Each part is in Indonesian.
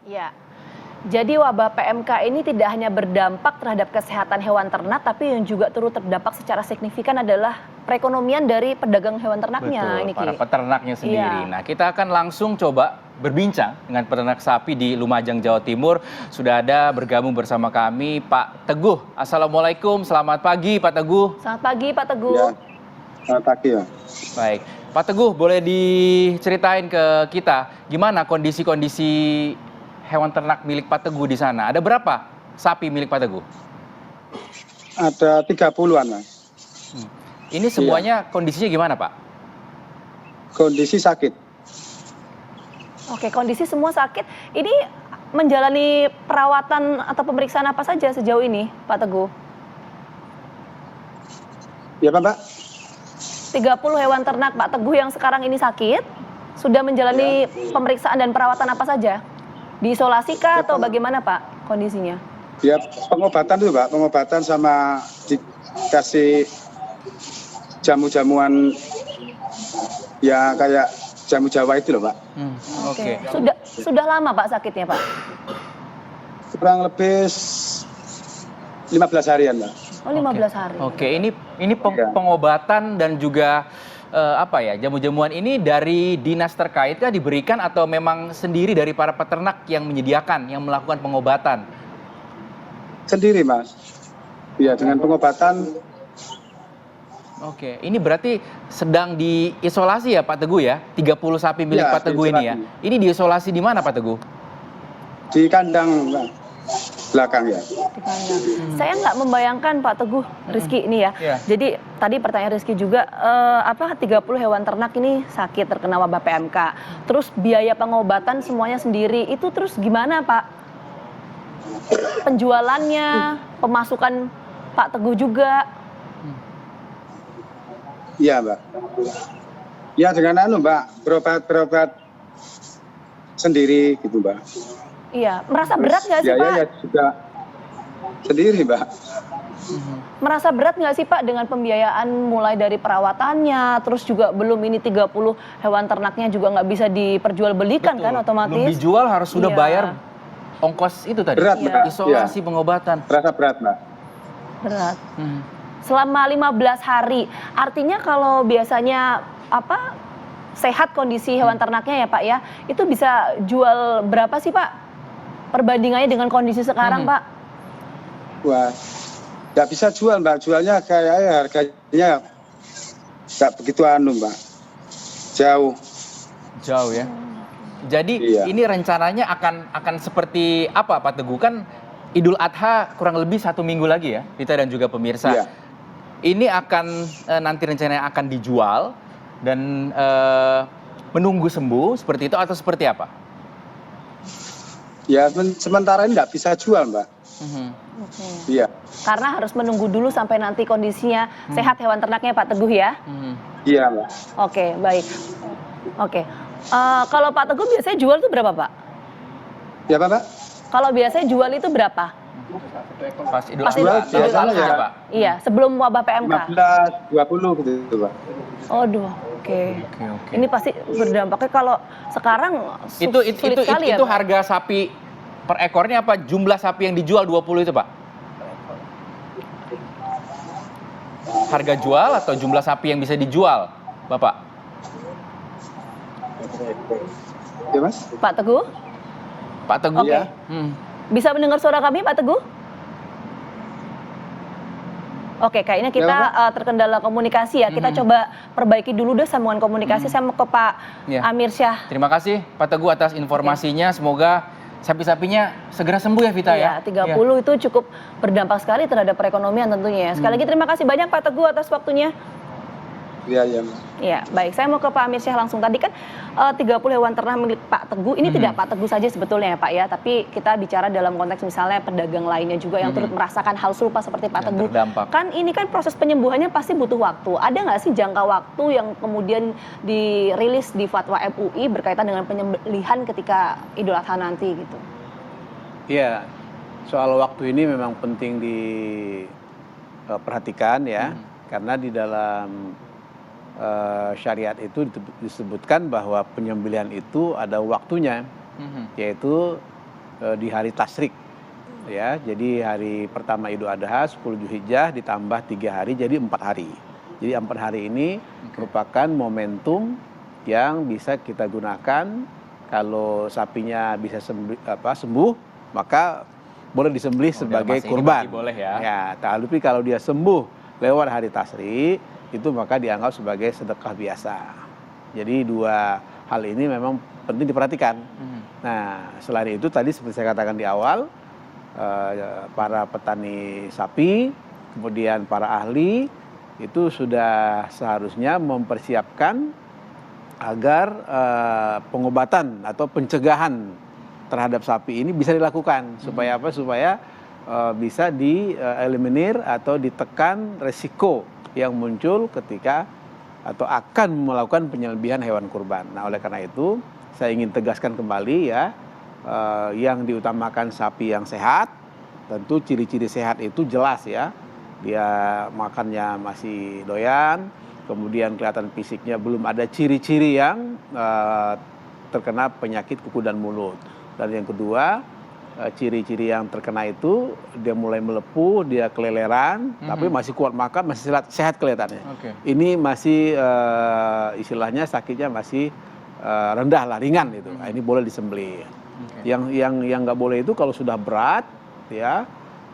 Ya, jadi wabah PMK ini tidak hanya berdampak terhadap kesehatan hewan ternak, tapi yang juga turut terdampak secara signifikan adalah perekonomian dari pedagang hewan ternaknya. Betul, Ini, para Ki. peternaknya sendiri. Iya. Nah, kita akan langsung coba berbincang dengan peternak sapi di Lumajang, Jawa Timur. Sudah ada bergabung bersama kami Pak Teguh. Assalamualaikum, selamat pagi Pak Teguh. Selamat pagi Pak Teguh. Ya, selamat pagi ya. Baik, Pak Teguh boleh diceritain ke kita gimana kondisi-kondisi hewan ternak milik Pak Teguh di sana? Ada berapa sapi milik Pak Teguh? Ada 30-an, Mas. Ini semuanya kondisinya gimana, Pak? Kondisi sakit. Oke, kondisi semua sakit. Ini menjalani perawatan atau pemeriksaan apa saja sejauh ini, Pak Teguh? Ya, Pak? 30 hewan ternak Pak Teguh yang sekarang ini sakit, sudah menjalani pemeriksaan dan perawatan apa saja? Diisolasi kah atau bagaimana Pak kondisinya? Ya, pengobatan itu, Pak. Pengobatan sama dikasih jamu-jamuan ya kayak jamu Jawa itu loh, Pak. Oke. Sudah lama Pak sakitnya, Pak? Kurang lebih 15 harian, Pak. Oh, 15 hari. Oke, ini pengobatan dan juga jamu-jamuan ini dari dinas terkait kah diberikan atau memang sendiri dari para peternak yang menyediakan, yang melakukan pengobatan? Sendiri, Mas. Ya, dengan pengobatan. Oke, ini berarti sedang diisolasi ya Pak Teguh ya? 30 sapi milik Pak Teguh ini ya? Ini diisolasi di mana Pak Teguh? Di kandang, Pak. Belakang ya. Saya nggak membayangkan Pak Teguh, Rizky ini ya. Jadi tadi pertanyaan Rizky juga, 30 hewan ternak ini sakit terkena wabah PMK. Terus biaya pengobatan semuanya sendiri, itu terus gimana Pak? Penjualannya, pemasukan Pak Teguh juga? Iya, Mbak. Ya dengan Mbak, berobat sendiri gitu, Mbak. Iya, merasa berat nggak sih Pak? Ya juga sendiri, Mbak. Merasa berat nggak sih Pak dengan pembiayaan mulai dari perawatannya, terus juga belum ini 30 hewan ternaknya juga nggak bisa diperjualbelikan kan otomatis? Belum dijual harus sudah bayar ongkos itu tadi? Berat, Mbak. Isolasi, pengobatan. Terasa berat, Mbak. Berat. Selama 15 hari, artinya kalau biasanya sehat kondisi hewan ternaknya ya Pak ya, itu bisa jual berapa sih Pak? Perbandingannya dengan kondisi sekarang Pak? Wah, nggak bisa jual Mbak, jualnya kayak harganya nggak begitu Mbak, jauh ya. Jadi ini rencananya akan seperti apa Pak Teguh? Kan Idul Adha kurang lebih 1 minggu lagi ya, kita dan juga pemirsa. Iya. Ini akan nanti rencananya akan dijual dan menunggu sembuh seperti itu atau seperti apa? Ya sementara ini nggak bisa jual Mbak. Iya. Karena harus menunggu dulu sampai nanti kondisinya sehat hewan ternaknya Pak Teguh ya? Iya Mbak. Oke, baik. Oke. Kalau Pak Teguh biasanya jual itu berapa Pak? Ya Pak? Kalau biasanya jual itu berapa? Pas Idul Adha ya Pak? Iya, sebelum wabah PMK. 15, 20 gitu Pak. Oh, oke. Ini pasti berdampaknya kalau sekarang sulit sekali ya, itu Pak? harga sapi per ekornya apa jumlah sapi yang dijual 20 itu Pak? Harga jual atau jumlah sapi yang bisa dijual, Bapak? Ya Mas? Pak Teguh? Pak Teguh ya. Bisa mendengar suara kami Pak Teguh? Oke, kayaknya kita terkendala komunikasi ya. Kita coba perbaiki dulu deh sambungan komunikasi. Saya mau ke Pak Amir Syah. Terima kasih Pak Teguh atas informasinya. Semoga sapi-sapinya segera sembuh ya Vita ya. 30 itu cukup berdampak sekali terhadap perekonomian tentunya ya. Sekali lagi terima kasih banyak Pak Teguh atas waktunya. Iya. Iya, baik. Saya mau ke Pak Amir Syah langsung. Tadi kan 30 hewan ternak milik Pak Teguh. Ini tidak Pak Teguh saja sebetulnya ya Pak ya. Tapi kita bicara dalam konteks misalnya pedagang lainnya juga yang turut merasakan hal serupa seperti Pak Teguh. Kan ini kan proses penyembuhannya pasti butuh waktu. Ada nggak sih jangka waktu yang kemudian dirilis di fatwa MUI berkaitan dengan penyembelihan ketika Idul Adha nanti gitu? Iya, soal waktu ini memang penting diperhatikan ya. Karena di dalam syariat itu disebutkan bahwa penyembelihan itu ada waktunya, yaitu di hari Tasyrik. Ya, jadi hari pertama Idul Adha 10 Zulhijjah ditambah 3 hari jadi 4 hari. Jadi 4 hari ini merupakan momentum yang bisa kita gunakan kalau sapinya bisa sembuh, maka boleh disembelih sebagai kurban. Boleh ya. Ya, tapi kalau dia sembuh lewat hari Tasyrik, itu maka dianggap sebagai sedekah biasa. Jadi dua hal ini memang penting diperhatikan. Nah, selain itu tadi seperti saya katakan di awal, para petani sapi, kemudian para ahli itu sudah seharusnya mempersiapkan agar pengobatan atau pencegahan terhadap sapi ini bisa dilakukan. Supaya apa? Supaya bisa dieliminir atau ditekan resiko yang muncul ketika atau akan melakukan penyembelihan hewan kurban. Nah, oleh karena itu saya ingin tegaskan kembali ya, yang diutamakan sapi yang sehat. Tentu ciri-ciri sehat itu jelas ya, dia makannya masih doyan, kemudian kelihatan fisiknya belum ada ciri-ciri yang terkena penyakit kuku dan mulut. Dan yang kedua, ciri-ciri yang terkena itu dia mulai melepuh, dia keleleran, tapi masih kuat makan, masih sehat kelihatannya. Ini masih istilahnya sakitnya masih rendah lah, ringan itu. Nah, ini boleh disembelih. Yang nggak boleh itu kalau sudah berat, ya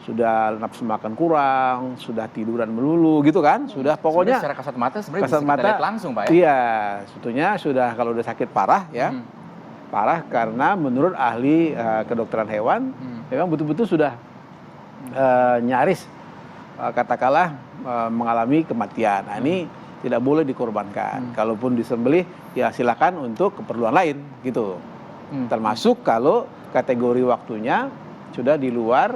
sudah nafsu makan kurang, sudah tiduran melulu gitu kan, sudah pokoknya secara kasat mata sebenarnya bisa kita lihat langsung Pak ya. Iya, sebetulnya sudah kalau udah sakit parah ya. Parah karena menurut ahli kedokteran hewan memang betul-betul sudah nyaris katakanlah mengalami kematian. Nah, ini tidak boleh dikorbankan. Kalaupun disembelih ya silakan untuk keperluan lain gitu. Termasuk kalau kategori waktunya sudah di luar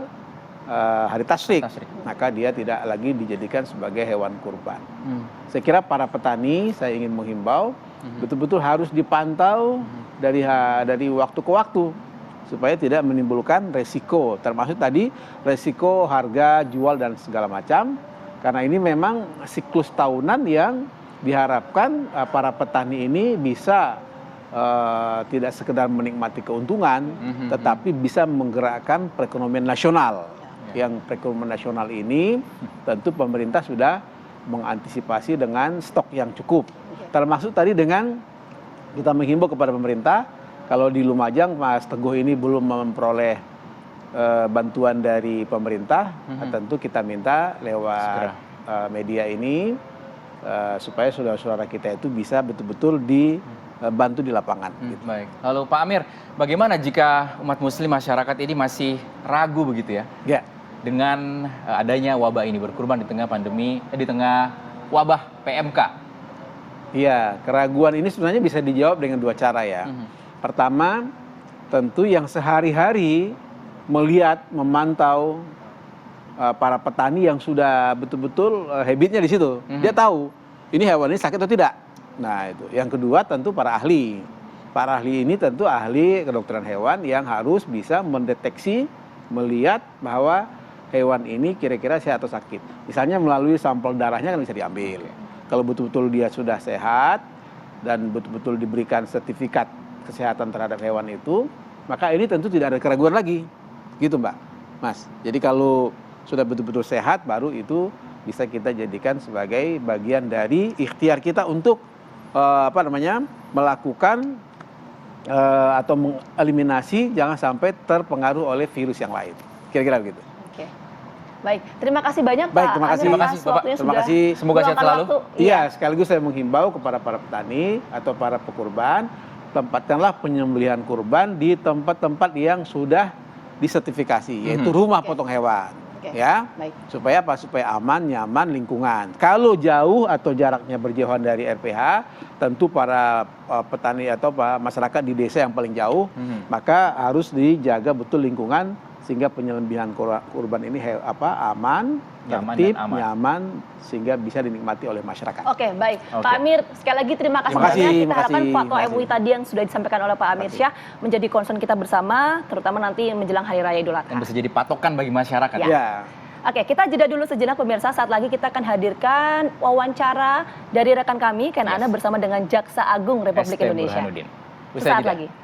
hari Tasyrik, maka dia tidak lagi dijadikan sebagai hewan kurban. Saya kira para petani saya ingin menghimbau betul-betul harus dipantau dari waktu ke waktu supaya tidak menimbulkan resiko, termasuk tadi resiko harga jual dan segala macam, karena ini memang siklus tahunan yang diharapkan para petani ini bisa tidak sekedar menikmati keuntungan, tetapi bisa menggerakkan perekonomian nasional. Yang perekonomian nasional ini tentu pemerintah sudah mengantisipasi dengan stok yang cukup. Termasuk tadi dengan kita menghimbau kepada pemerintah, kalau di Lumajang Mas Teguh ini belum memperoleh bantuan dari pemerintah, tentu kita minta lewat media ini supaya saudara-saudara kita itu bisa betul-betul dibantu di lapangan. Gitu. Baik. Lalu Pak Amir, bagaimana jika umat muslim masyarakat ini masih ragu begitu ya? Ya. Dengan adanya wabah ini berkurban di tengah pandemi, di tengah wabah PMK. Iya, keraguan ini sebenarnya bisa dijawab dengan dua cara ya. Pertama, tentu yang sehari-hari melihat, memantau para petani yang sudah betul-betul habitnya di situ. Dia tahu ini hewan ini sakit atau tidak. Nah itu. Yang kedua tentu para ahli. Para ahli ini tentu ahli kedokteran hewan yang harus bisa mendeteksi, melihat bahwa hewan ini kira-kira sehat atau sakit. Misalnya melalui sampel darahnya kan bisa diambil. Kalau betul-betul dia sudah sehat dan betul-betul diberikan sertifikat kesehatan terhadap hewan itu, maka ini tentu tidak ada keraguan lagi. Gitu Mbak, Mas. Jadi kalau sudah betul-betul sehat, baru itu bisa kita jadikan sebagai bagian dari ikhtiar kita untuk melakukan atau mengeliminasi jangan sampai terpengaruh oleh virus yang lain. Kira-kira begitu. Oke. Baik, terima kasih banyak Baik, Pak. terima kasih. Terima kasih Bapak. Terima kasih. Semoga sehat selalu. Iya, sekaligus saya menghimbau kepada para petani atau para pekurban, tempatkanlah penyembelihan kurban di tempat-tempat yang sudah disertifikasi, yaitu rumah potong hewan. Ya, supaya apa? Supaya aman, nyaman, lingkungan. Kalau jauh atau jaraknya berjauhan dari RPH, tentu para petani atau masyarakat di desa yang paling jauh, maka harus dijaga betul lingkungan sehingga penyembelihan kurban ini aman, tertib, nyaman, sehingga bisa dinikmati oleh masyarakat. Oke, baik. Pak Amir, sekali lagi terima kasih banyak. Kita harapkan fatwa MUI tadi yang sudah disampaikan oleh Pak Amir Syah menjadi concern kita bersama, terutama nanti menjelang Hari Raya Idul Adha. Yang bisa jadi patokan bagi masyarakat. Ya. Oke, kita jeda dulu sejenak pemirsa. Saat lagi kita akan hadirkan wawancara dari rekan kami, Ken Ana bersama dengan Jaksa Agung Republik Indonesia. Sesaat lagi.